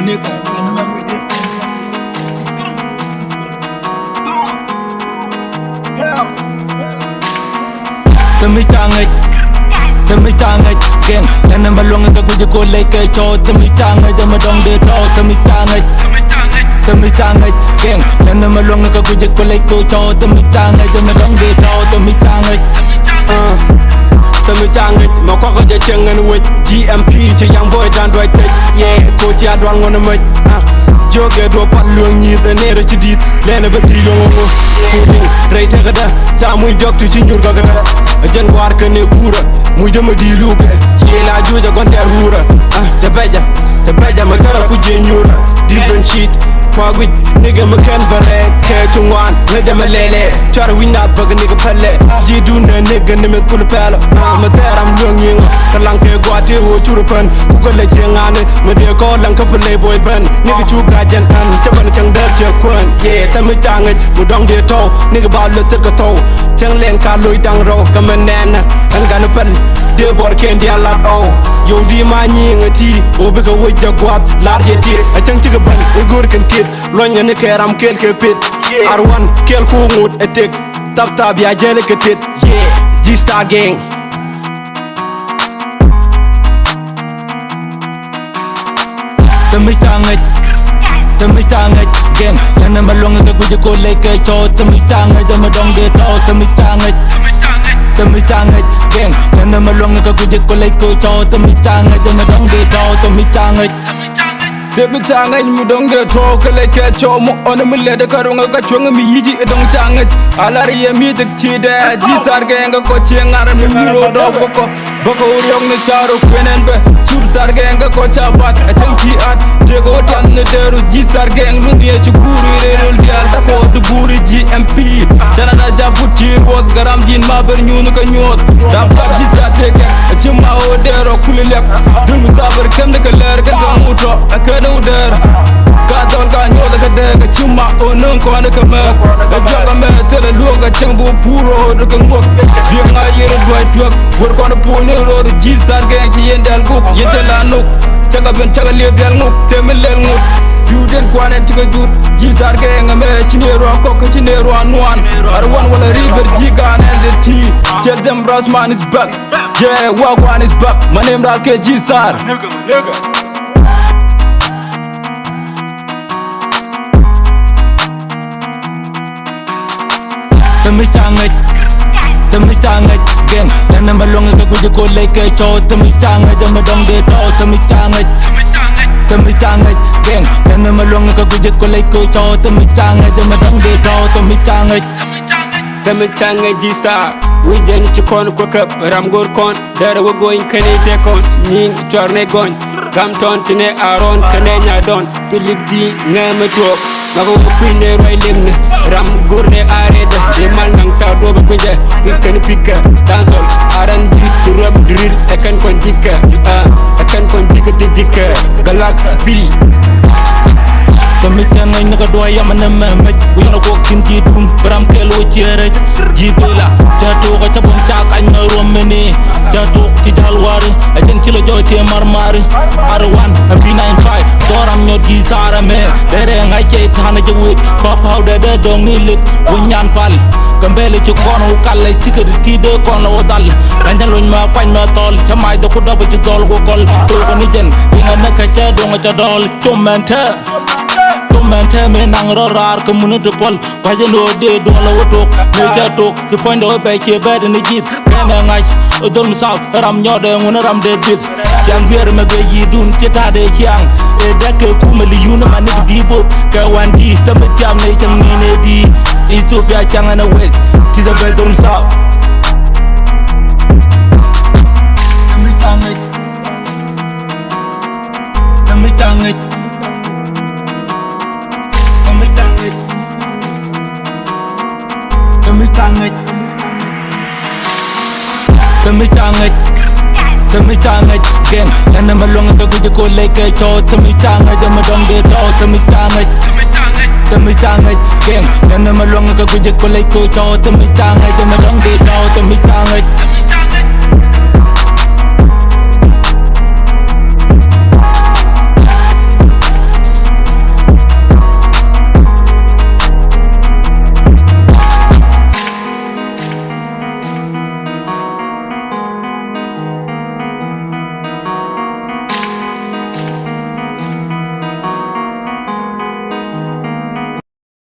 nigga, I know I'm with it. Tami tangai geng lana malonga ka kuja ko lay kay cho tami tangai da madong de to tami tangai geng lana malonga ka kuja ko lay ko cho tami tangai da madong de to tami tangai ma ko ko je chengan with GMP to young boy dan right yeah ko ti adwan ngona ma joge do pat luang ni da ne ci dit lena ba ti longo rey te gada ta muy doctu ci ñur ga gada jen war ke ne pura muy dama di luke ci la joja gon ter hura te beja ma tara ku je ñura different shit kwa gwit nigga ma kan bare ke tungwan ne dem lele chara winna bag nigga palle ji dunda nigga ne me kul pala ma teram luang yinga kalang ke gwate ho churupan ku ko le jengane ma de ko lang ka play boy ban nigga chu gajan an chaban chang dar che kwan yeah tami tangai mu dong de to nigga ba le tet ko to chang len ka loy dang ro ka manana an ga na pal de bor ken dia la o yo di ma nyi ngati o be ko wajja gwat lar je ti a chang ci ga ban e gor kan kit lonya ne keram kel ke pit arwan kel ko ngut etek tab ya jele ke tit yeah G-Star gang tami tangai geng lana malonga ka kuja ko lay kay cho tami tangai da madong de to tami tangai geng lana malonga ka kuja ko lay ko cho tami tangai da madong de to tami tangai mu dong de to kale ke cho mo on mi le de karunga ka chong mi yiji e dong changai alar ye mi de chi de G-Star gang ko chengar mi ro do boko yong ne charo kwenen be G-Star gang ko chabat a chang chi at de ko tan ne deru G-Star gang lu ne ci guru re dial ta ko du guru GMP jana da jabuti wot garam din ma ber ñunu ko ñot da ba G-Star gang ci ma o dero kulilek dum sabar kam de ka leer ka mu to akada udar ka don ka ñola ka de ka chuma o non ko ne ka ma ka jaga me tele lu ga chambu puro de ka ngok bi nga yere doy tuak wor ko na po ne ro G-Star gang ci yendal guk yetela nuk chaga ben chaga le bial nguk temelel nguk you den kwanen tiga jut G-Star gang me ci ne ro ko ko ci ne ro anwan arwan wala river jigan and the Thie tell them Rasman is back yeah wagwan is back my name Ras K G-Star nigga tami tangai geng lana malonga ka kuja ko lay kay cho tami tangai da madong de to tami tangai geng lana malonga ka kuja ko lay ko cho tami tangai da madong de to tami tangai G-Star we jen ci kon ko kap ram gor kon dara wo goin kane te kon ning chorne gon gam ton tine aron kane nya don tulip di ngama to mago pine roy limne ram gorne areda e mal nang ta do be je kan pika dansol aran dit rob drill e kan kon dikka e kan kon dikka galaxy spirit tami tangai naga doy yamana mamet we no go kin ki dum bram kelo chere jibela jato ko tabum tak an romene jato ki jalwari ajen kilo joy te marmari arwan b95 doram nyot gi sara me dere ngai ke thana je wut pop powder de dong ni lit bunyan pal gambele ci kono kala tikari ti de kono dal anjaloñ ma pañ ma tol chamay do ko doba ci tol ko kol to ko ni jen nga naka ca do nga ca dol mente me nang rar ko mun de pol waje no de do la woto me ca tok ci poñ do be ci be ni jit kene ngaj dol saw ram ñode ngun ram de dit jang wer ma be yi dun ci tade ci ang e dek ku mali yuna ma nek di bo ka wandi tambe jam ne jang ni ne di Ethiopia changana west ci da be dol saw tami tangai tami tangai geng lana malonga ka kuja ko lay kay cho tami tangai da madong de to tami tangai geng lana malonga ka kuja ko lay ko cho tami tangai da madong de to tami tangai